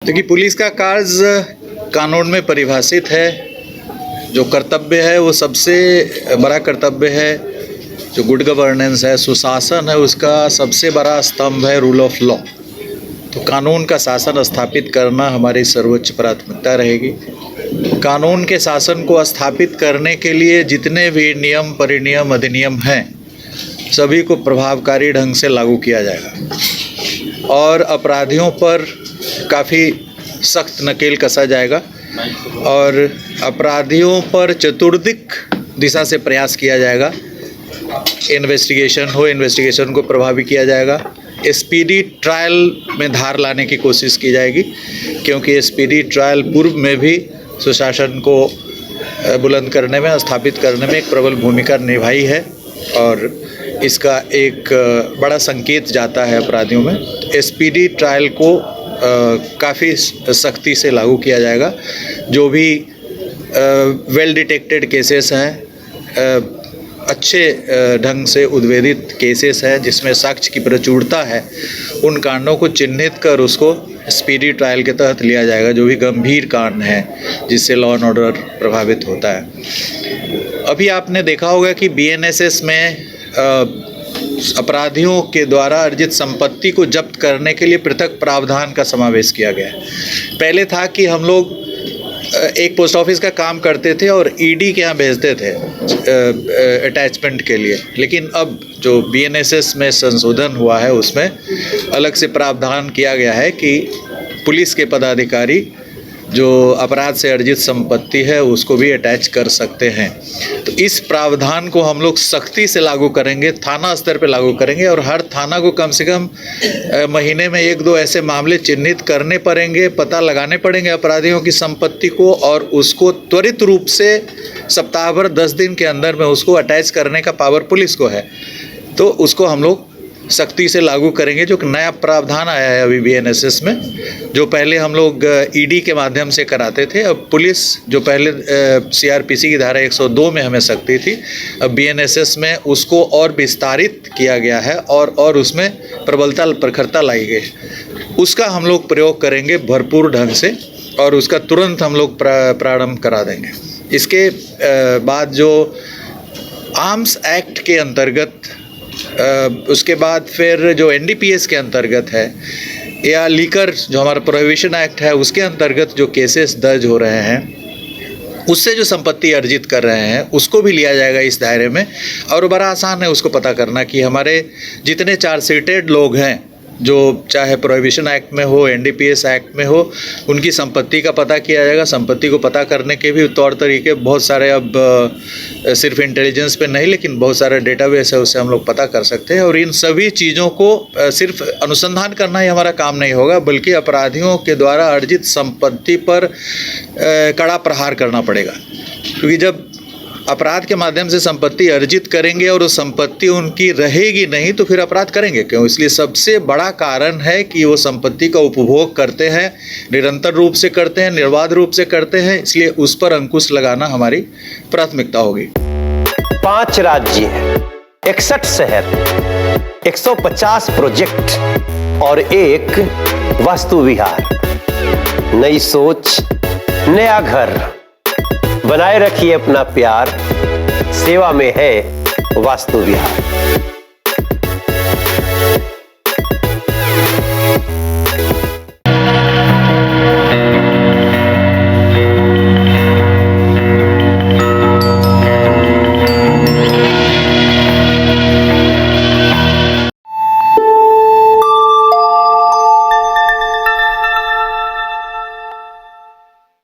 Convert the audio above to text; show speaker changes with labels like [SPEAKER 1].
[SPEAKER 1] देखिए, पुलिस का कार्य कानून में परिभाषित है। जो कर्तव्य है वो सबसे बड़ा कर्तव्य है। जो गुड गवर्नेंस है, सुशासन है, उसका सबसे बड़ा स्तंभ है रूल ऑफ लॉ। तो कानून का शासन स्थापित करना हमारी सर्वोच्च प्राथमिकता रहेगी। कानून के शासन को स्थापित करने के लिए जितने भी नियम, परिनियम, अधिनियम हैं, सभी को प्रभावकारी ढंग से लागू किया जाएगा और अपराधियों पर काफ़ी सख्त नकेल कसा जाएगा और अपराधियों पर चतुर्दिक दिशा से प्रयास किया जाएगा। इन्वेस्टिगेशन को प्रभावी किया जाएगा। स्पीडी ट्रायल में धार लाने की कोशिश की जाएगी, क्योंकि स्पीडी ट्रायल पूर्व में भी सुशासन को बुलंद करने में, स्थापित करने में एक प्रबल भूमिका निभाई है और इसका एक बड़ा संकेत जाता है अपराधियों में। स्पीडी ट्रायल को काफ़ी सख्ती से लागू किया जाएगा। जो भी वेल डिटेक्टेड केसेस हैं, अच्छे ढंग से उद्वेदित केसेस हैं जिसमें साक्ष्य की प्रचुरता है, उन कांडों को चिन्हित कर उसको स्पीडी ट्रायल के तहत लिया जाएगा। जो भी गंभीर कांड हैं जिससे लॉ एंड ऑर्डर प्रभावित होता है। अभी आपने देखा होगा कि बीएनएसएस में अपराधियों के द्वारा अर्जित संपत्ति को जब्त करने के लिए पृथक प्रावधान का समावेश किया गया है। पहले था कि हम लोग एक पोस्ट ऑफिस का काम करते थे और ईडी के यहाँ भेजते थे अटैचमेंट के लिए, लेकिन अब जो बीएनएसएस में संशोधन हुआ है उसमें अलग से प्रावधान किया गया है कि पुलिस के पदाधिकारी जो अपराध से अर्जित संपत्ति है उसको भी अटैच कर सकते हैं। तो इस प्रावधान को हम लोग सख्ती से लागू करेंगे, थाना स्तर पे लागू करेंगे और हर थाना को कम से कम महीने में 1-2 ऐसे मामले चिन्हित करने पड़ेंगे, पता लगाने पड़ेंगे अपराधियों की संपत्ति को और उसको त्वरित रूप से सप्ताह भर 10 दिन के अंदर में उसको अटैच करने का पावर पुलिस को है। तो उसको हम लोग सख्ती से लागू करेंगे। जो नया प्रावधान आया है अभी बीएनएसएस में, जो पहले हम लोग ईडी के माध्यम से कराते थे, अब पुलिस जो पहले सीआरपीसी की धारा 102 में हमें सख्ती थी, अब बीएनएसएस में उसको और विस्तारित किया गया है और उसमें प्रबलता, प्रखरता लाई गई। उसका हम लोग प्रयोग करेंगे भरपूर ढंग से और उसका तुरंत हम लोग प्रारंभ करा देंगे। इसके बाद जो आर्म्स एक्ट के अंतर्गत, उसके बाद फिर जो एनडीपीएस के अंतर्गत है या लीकर जो हमारा प्रोहिबिशन एक्ट है उसके अंतर्गत जो केसेस दर्ज हो रहे हैं, उससे जो संपत्ति अर्जित कर रहे हैं उसको भी लिया जाएगा इस दायरे में। और बड़ा आसान है उसको पता करना कि हमारे जितने चार्जशीटेड लोग हैं, जो चाहे प्रोहिबिशन एक्ट में हो, एनडीपीएस एक्ट में हो, उनकी संपत्ति का पता किया जाएगा। संपत्ति को पता करने के भी तौर तरीके बहुत सारे, अब सिर्फ इंटेलिजेंस पे नहीं लेकिन बहुत सारे डेटाबेस है, उससे हम लोग पता कर सकते हैं। और इन सभी चीज़ों को सिर्फ अनुसंधान करना ही हमारा काम नहीं होगा, बल्कि अपराधियों के द्वारा अर्जित संपत्ति पर कड़ा प्रहार करना पड़ेगा। क्योंकि जब अपराध के माध्यम से संपत्ति अर्जित करेंगे और वो संपत्ति उनकी रहेगी नहीं तो फिर अपराध करेंगे क्यों? इसलिए सबसे बड़ा कारण है कि वो संपत्ति का उपभोग करते हैं, निरंतर रूप से करते हैं, निर्बाध रूप से करते हैं। इसलिए उस पर अंकुश लगाना हमारी प्राथमिकता होगी।
[SPEAKER 2] 5 राज्य, 61 शहर, 150 प्रोजेक्ट और एक वास्तु विहार। नई सोच, नया घर। बनाए रखिए अपना प्यार, सेवा में है वास्तु विहार।